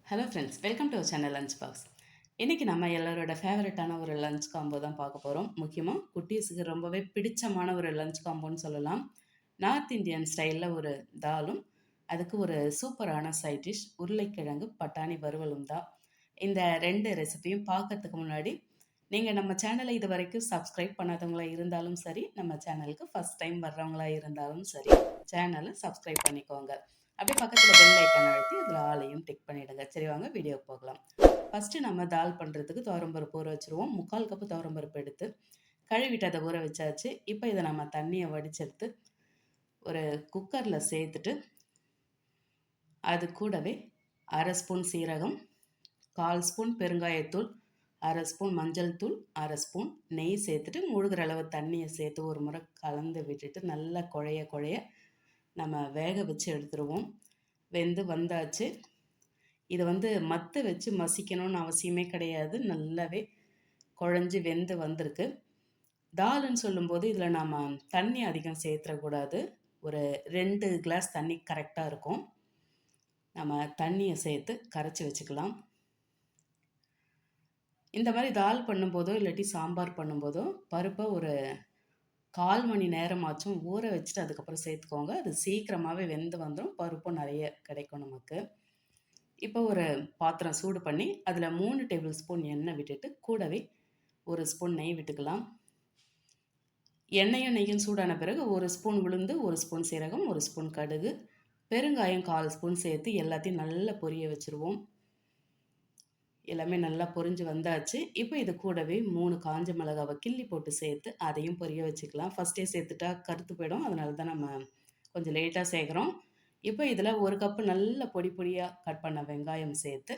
Hello friends, welcome to our channel lunch box. இன்றைக்கி நம்ம எல்லாரோட ஃபேவரட்டான ஒரு லஞ்ச் காம்போ தான் பார்க்க போகிறோம். முக்கியமாக குட்டீஸுக்கு ரொம்பவே பிடிச்சமான ஒரு லஞ்ச் காம்போன்னு சொல்லலாம். நார்த் இந்தியன் ஸ்டைலில் ஒரு தாலும், அதுக்கு ஒரு சூப்பரான சைட் டிஷ் உருளைக்கிழங்கு பட்டாணி வறுவலும் தான். இந்த ரெண்டு ரெசிபியும் பார்க்கறதுக்கு முன்னாடி நீங்கள் நம்ம சேனலை இது வரைக்கும் சப்ஸ்கிரைப் பண்ணாதவங்களா இருந்தாலும் சரி, நம்ம சேனலுக்கு ஃபஸ்ட் டைம் வர்றவங்களா இருந்தாலும் சரி, சேனலை சப்ஸ்கிரைப் பண்ணிக்கோங்க. அப்படியே பக்கத்தில் பெல் ஐக்கான் அழுத்தி அதில் ஆளையும் டிக் பண்ணிவிடுங்க. சரி, வாங்க வீடியோக்கு போகலாம். ஃபஸ்ட்டு நம்ம தால் பண்ணுறதுக்கு துவரம்பருப்பு ஊற வச்சுருவோம். 3/4 கப்பு துவரம்பருப்பு எடுத்து கழுவிட்டு அதை ஊற வச்சாச்சு. இப்போ இதை நம்ம தண்ணியை வடிச்செடுத்து ஒரு குக்கரில் சேர்த்துட்டு அது கூடவே 1/2 ஸ்பூன் சீரகம், 1/4 ஸ்பூன் பெருங்காயத்தூள், 1/2 ஸ்பூன் மஞ்சள் தூள், 1/2 ஸ்பூன் நெய் சேர்த்துட்டு முழுகிற அளவு தண்ணியை சேர்த்து ஒரு முறை கலந்து விட்டுட்டு நல்லா குழைய நம்ம வேக வச்சு எடுத்துருவோம். வெந்து வந்தாச்சு. இதை மத்து வச்சு மசிக்கணும்னு அவசியமே கிடையாது. நல்லாவே குழஞ்சி வெந்து வந்திருக்கு. தால்னு சொல்லும்போது இதில் நாம் தண்ணி அதிகம் சேர்த்துடக்கூடாது. ஒரு 2 கிளாஸ் தண்ணி கரெக்டாக இருக்கும். நம்ம தண்ணியை சேர்த்து கரைச்சி வச்சுக்கலாம். இந்த மாதிரி தால் பண்ணும்போதோ இல்லாட்டி சாம்பார் பண்ணும்போதோ பருப்பை ஒரு 1/4 மணி நேரமாச்சும் ஊற வச்சுட்டு அதுக்கப்புறம் சேர்த்துக்கோங்க. அது சீக்கிரமாகவே வெந்து வந்துடும். பருப்பும் நிறைய கிடைக்கும் நமக்கு. இப்போ ஒரு பாத்திரம் சூடு பண்ணி அதில் 3 டேபிள் ஸ்பூன் எண்ணெய் விட்டுட்டு கூடவே 1 ஸ்பூன் நெய் விட்டுக்கலாம். எண்ணெயும் நெய்யும் சூடான பிறகு 1 ஸ்பூன் உளுந்து, 1 ஸ்பூன் சீரகம், 1 ஸ்பூன் கடுகு, பெருங்காயம் 1/4 ஸ்பூன் சேர்த்து எல்லாத்தையும் நல்லா பொரிய வச்சுருவோம். எல்லாமே நல்லா பொரிஞ்சு வந்தாச்சு. இப்போ இது கூடவே 3 காஞ்ச மிளகாவை கிள்ளி போட்டு சேர்த்து அதையும் பொரிய வச்சுக்கலாம். ஃபஸ்ட்டே சேர்த்துட்டா கருத்து போயிடும். அதனால தான் நம்ம கொஞ்சம் லேட்டாக சேர்க்குறோம். இப்போ இதில் 1 கப்பு நல்ல பொடி பொடியாக கட் பண்ண வெங்காயம் சேர்த்து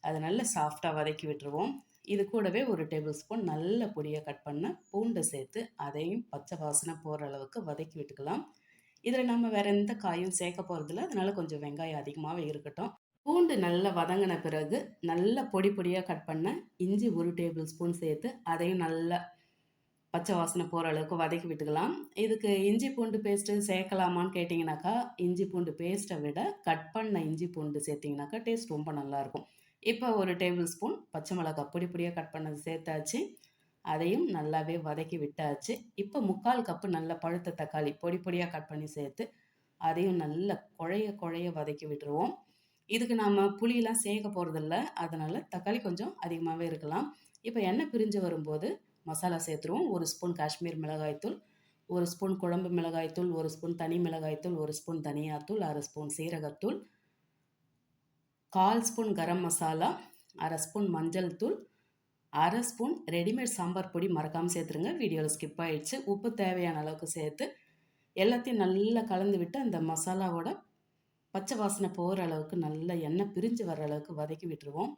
அதை நல்லா சாஃப்டாக வதக்கி விட்டுருவோம். இது கூடவே 1 டேபிள் ஸ்பூன் நல்ல பொடியாக கட் பண்ண பூண்டை சேர்த்து அதையும் பச்சை வாசனை போகிற அளவுக்கு வதக்கி விட்டுக்கலாம். இதில் நம்ம வேறு எந்த காயும் சேர்க்க போகிறதில்ல. அதனால் கொஞ்சம் வெங்காயம் அதிகமாகவே இருக்கட்டும். பூண்டு நல்லா வதங்கின பிறகு நல்ல பொடி பொடியாக கட் பண்ண இஞ்சி 1 டேபிள் ஸ்பூன் சேர்த்து அதையும் நல்லா பச்சை வாசனை போகிற அளவுக்கு வதக்கி விட்டுக்கலாம். இதுக்கு இஞ்சி பூண்டு பேஸ்ட்டு சேர்க்கலாமான்னு கேட்டிங்கனாக்கா, இஞ்சி பூண்டு பேஸ்ட்டை விட கட் பண்ண இஞ்சி பூண்டு சேர்த்திங்கனாக்கா டேஸ்ட் ரொம்ப நல்லாயிருக்கும். இப்போ 1 டேபிள் ஸ்பூன் பச்சை மிளகாய் பொடி பொடியாக கட் பண்ணது சேர்த்தாச்சு. அதையும் நல்லாவே வதக்கி விட்டாச்சு. இப்போ 3/4 கப்பு நல்ல பழுத்த தக்காளி பொடி பொடியாக கட் பண்ணி சேர்த்து அதையும் நல்லா குழைய வதக்கி விட்டுருவோம். இதுக்கு நாம் புளியெலாம் சேர்க்க போகிறதில்ல. அதனால் தக்காளி கொஞ்சம் அதிகமாகவே இருக்கலாம். இப்போ எண்ணெய் பிரிஞ்சு வரும்போது மசாலா சேர்த்துருவோம். 1 ஸ்பூன் காஷ்மீர் மிளகாய்த்தூள், 1 ஸ்பூன் குழம்பு மிளகாய்த்தூள், 1 ஸ்பூன் தனி மிளகாய்த்தூள், 1 ஸ்பூன் தனியாத்தூள், 1/2 ஸ்பூன் சீரகத்தூள், 1/4 ஸ்பூன் கரம் மசாலா, 1/2 ஸ்பூன் மஞ்சள் தூள், 1/2 ஸ்பூன் ரெடிமேட் சாம்பார் பொடி மறக்காமல் சேர்த்துருங்க. வீடியோவில் ஸ்கிப் ஆகிடுச்சு. உப்பு தேவையான அளவுக்கு சேர்த்து எல்லாத்தையும் நல்லா கலந்து விட்டு அந்த மசாலாவோட பச்சை வாசனை போகிற அளவுக்கு நல்லா எண்ணெய் பிரிஞ்சு வர்ற அளவுக்கு வதக்கி விட்டுருவோம்.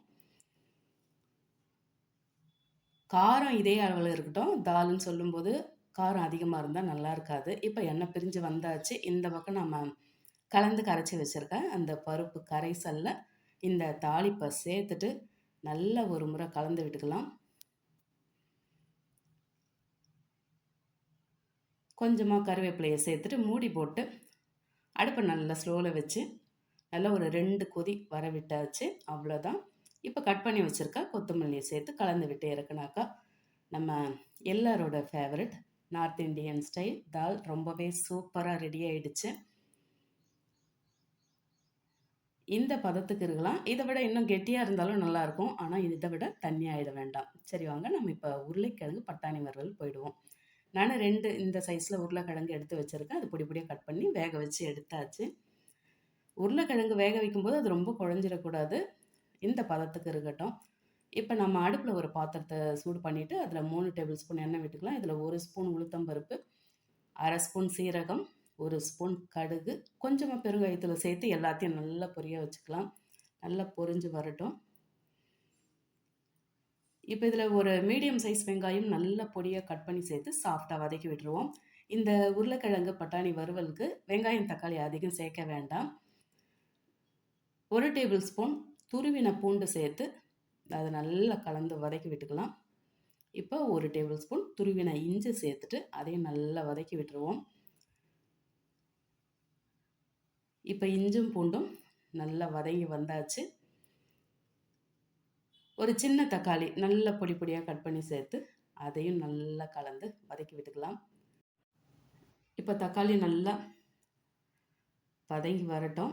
காரம் இதே அளவில் இருக்கட்டும். தால்னு சொல்லும்போது காரம் அதிகமாக இருந்தால் நல்லா இருக்காது. இப்போ எண்ணெய் பிரிஞ்சு வந்தாச்சு. இந்த பக்கம் நம்ம கலந்து கரைச்சி வச்சுருக்கேன் அந்த பருப்பு கரைசலில் இந்த தாளிப்பை சேர்த்துட்டு நல்லா ஒரு முறை கலந்து விட்டுக்கலாம். கொஞ்சமாக கருவேப்பிலையை சேர்த்துட்டு மூடி போட்டு அடுப்பை நல்லா ஸ்லோவில் வச்சு நல்லா ஒரு 2 கொதி வர விட்டாச்சு. அவ்வளோதான். இப்போ கட் பண்ணி வச்சுருக்க கொத்தமல்லியை சேர்த்து கலந்து விட்டு இறக்குனாக்கா நம்ம எல்லாரோட ஃபேவரட் நார்த் இண்டியன் ஸ்டைல் தால் ரொம்பவே சூப்பராக ரெடி ஆகிடுச்சு. இந்த பதத்துக்கு இருக்கலாம். இதை விட இன்னும் கெட்டியாக இருந்தாலும் நல்லாயிருக்கும். ஆனால் இதை விட தண்ணி ஆகிட வேண்டாம். சரி, வாங்க நம்ம இப்போ உருளைக்கிழங்கு பட்டாணி வறுவல் போயிடுவோம். நான் 2 இந்த சைஸில் உருளைக்கிழங்கு எடுத்து வச்சுருக்கேன். அது பொடி பொடியாக கட் பண்ணி வேக வச்சு எடுத்தாச்சு. உருளைக்கிழங்கு வேக வைக்கும்போது அது ரொம்ப குழஞ்சிடக்கூடாது. இந்த பதத்துக்கு இருக்கட்டும். இப்போ நம்ம அடுப்பில் ஒரு பாத்திரத்தை சூடு பண்ணிவிட்டு அதில் 3 டேபிள் ஸ்பூன் எண்ணெய் விட்டுக்கலாம். இதில் 1 ஸ்பூன் உளுத்தம்பருப்பு, 1/2 ஸ்பூன் சீரகம், 1 ஸ்பூன் கடுகு, கொஞ்சமாக பெருங்காயத்தில் சேர்த்து எல்லாத்தையும் நல்லா பொரிய வச்சுக்கலாம். நல்லா பொரிஞ்சு வரட்டும். இப்போ இதில் ஒரு மீடியம் சைஸ் வெங்காயம் நல்ல பொடியாக கட் பண்ணி சேர்த்து சாஃப்டாக வதக்கி விட்டுருவோம். இந்த உருளைக்கிழங்கு பட்டாணி வறுவலுக்கு வெங்காயம் தக்காளி அதிகம் சேர்க்க வேண்டாம். 1 டேபிள் ஸ்பூன் துருவின பூண்டு சேர்த்து அதை நல்லா கலந்து வதக்கி விட்டுக்கலாம். இப்போ 1 டேபிள் ஸ்பூன் துருவின இஞ்சி சேர்த்துட்டு அதையும் நல்லா வதக்கி விட்டுருவோம். இப்போ இஞ்சும் பூண்டும் நல்லா வதங்கி வந்தாச்சு. ஒரு சின்ன தக்காளி நல்ல பொடி பொடியாக கட் பண்ணி சேர்த்து அதையும் நல்லா கலந்து வதக்கி விட்டுக்கலாம். இப்போ தக்காளி நல்லா வதங்கி வரட்டும்.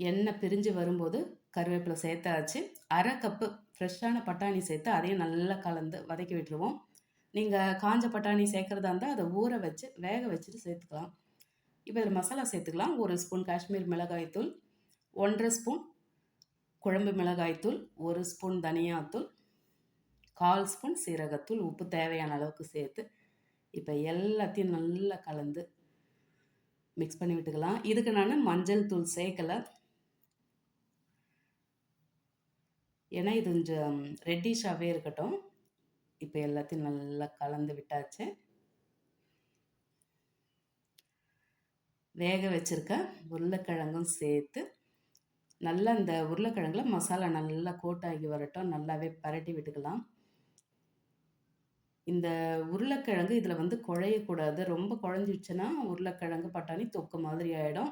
எண்ணெய் பிரிஞ்சு வரும்போது கருவேப்பிலை சேர்த்தாச்சு. அரை கப்பு ஃப்ரெஷ்ஷான பட்டாணி சேர்த்து அதையும் நல்லா கலந்து வதக்கி விட்டுருவோம். நீங்கள் காஞ்ச பட்டாணி சேர்க்குறதா இருந்தால் அதை ஊற வச்சு வேக வச்சுட்டு சேர்த்துக்கலாம். இப்போ இதில் மசாலா சேர்த்துக்கலாம். 1 ஸ்பூன் காஷ்மீர் மிளகாய்த்தூள், 1½ ஸ்பூன் குழம்பு மிளகாய்த்தூள், 1 ஸ்பூன் தனியாத்தூள், 1/4 ஸ்பூன் சீரகத்தூள், உப்பு தேவையான அளவுக்கு சேர்த்து இப்போ எல்லாத்தையும் நல்லா கலந்து மிக்ஸ் பண்ணி விட்டுக்கலாம். இதுக்கு நான் மஞ்சள் தூள் சேர்க்கலை, ஏன்னா இது கொஞ்சம் ரெட்டிஷாகவே இருக்கட்டும். இப்போ எல்லாத்தையும் நல்லா கலந்து விட்டாச்சு. வேக வச்சுருக்க உருளைக்கிழங்கும் சேர்த்து நல்லா இந்த உருளைக்கிழங்குல மசாலா நல்லா கோட்டாகி வரட்டும். நல்லாவே பரட்டி விட்டுக்கலாம். இந்த உருளைக்கிழங்கு இதில் வந்து குழையக்கூடாது. ரொம்ப குழஞ்சிடுச்சுன்னா உருளைக்கிழங்கு பட்டாணி தொக்கு மாதிரி ஆகிடும்.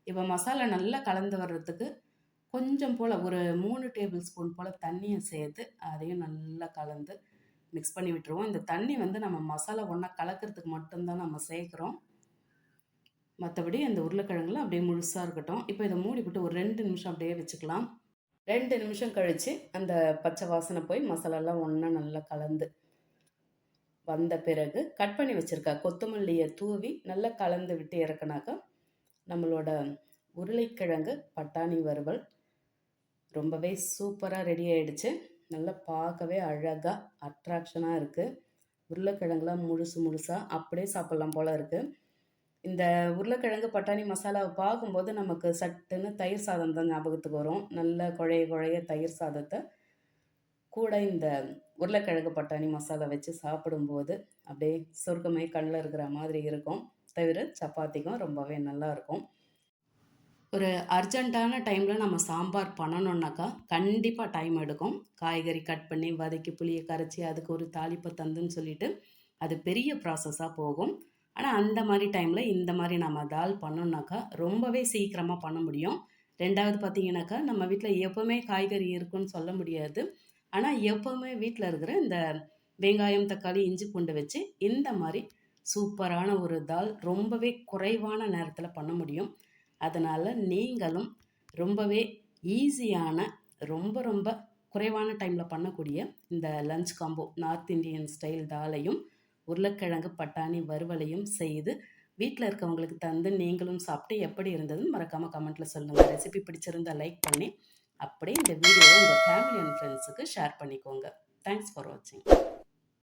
இப்போ மசாலா நல்லா கலந்து வர்றதுக்கு கொஞ்சம் போல் ஒரு 3 டேபிள் ஸ்பூன் போல் தண்ணியை சேர்த்து அதையும் நல்லா கலந்து மிக்ஸ் பண்ணி விட்டுருவோம். இந்த தண்ணி வந்து நம்ம மசாலா ஒன்றா கலக்கிறதுக்கு மட்டும்தான் நம்ம சேர்க்குறோம். மற்றபடி அந்த உருளைக்கிழங்குல அப்படியே முழுசாக இருக்கட்டும். இப்போ இதை மூடி போட்டு ஒரு 2 நிமிஷம் அப்படியே வச்சுக்கலாம். 2 நிமிஷம் கழித்து அந்த பச்சை வாசனை போய் மசாலாலாம் ஒன்றா நல்லா கலந்து வந்த பிறகு கட் பண்ணி வச்சுருக்க கொத்தமல்லியை தூவி நல்லா கலந்து விட்டு இறக்குனாக்கா நம்மளோட உருளைக்கிழங்கு பட்டாணி வறுவல் ரொம்பவே சூப்பராக ரெடி ஆகிடுச்சு. நல்லா பார்க்கவே அழகாக அட்ராக்ஷனாக இருக்குது. உருளைக்கிழங்குலாம் முழுசாக அப்படியே சாப்பிட்லாம் போல் இருக்குது. இந்த உருளைக்கிழங்கு பட்டாணி மசாலாவை பார்க்கும்போது நமக்கு சட்டுன்னு தயிர் சாதம் தான் ஞாபகத்துக்கு வரும். நல்ல குழைய தயிர் சாதத்தை கூட இந்த உருளைக்கிழங்கு பட்டாணி மசாலா வச்சு சாப்பிடும்போது அப்படியே சொர்க்கமே கண்ணில் இருக்கிற மாதிரி இருக்கும். தவிர சப்பாத்திக்கும் ரொம்பவே நல்லாயிருக்கும். ஒரு அர்ஜெண்ட்டான டைமில் நம்ம சாம்பார் பண்ணணுன்னாக்கா கண்டிப்பாக டைம் எடுக்கும். காய்கறி கட் பண்ணி வதக்கி புளியை கரைச்சி அதுக்கு ஒரு தாளிப்பை தந்துன்னு சொல்லிட்டு அது பெரிய ப்ராசஸாக போகும். ஆனால் அந்த மாதிரி டைமில் இந்த மாதிரி நம்ம தால் பண்ணோம்னாக்கா ரொம்பவே சீக்கிரமாக பண்ண முடியும். 2வது பார்த்தீங்கன்னாக்கா நம்ம வீட்டில் எப்போவுமே காய்கறி இருக்குன்னு சொல்ல முடியாது. ஆனால் எப்போவுமே வீட்டில் இருக்கிற இந்த வெங்காயம், தக்காளி, இஞ்சி பூண்டு வச்சு இந்த மாதிரி சூப்பரான ஒரு தால் ரொம்பவே குறைவான நேரத்தில் பண்ண முடியும். அதனால் நீங்களும் ரொம்பவே ஈஸியான ரொம்ப குறைவான டைமில் பண்ணக்கூடிய இந்த lunch combo North Indian style தாலையும் உருளைக்கிழங்கு பட்டாணி வறுவலையும் செய்து வீட்டில் இருக்கவங்களுக்கு தந்து நீங்களும் சாப்பிட்டு எப்படி இருந்ததுன்னு மறக்காமல் கமெண்ட்டில் சொல்லுங்கள். ரெசிபி பிடிச்சிருந்தா லைக் பண்ணி அப்படியே இந்த வீடியோவை உங்கள் ஃபேமிலி அண்ட் ஃப்ரெண்ட்ஸுக்கு ஷேர் பண்ணிக்கோங்க. தேங்க்ஸ் ஃபார் வாட்சிங்.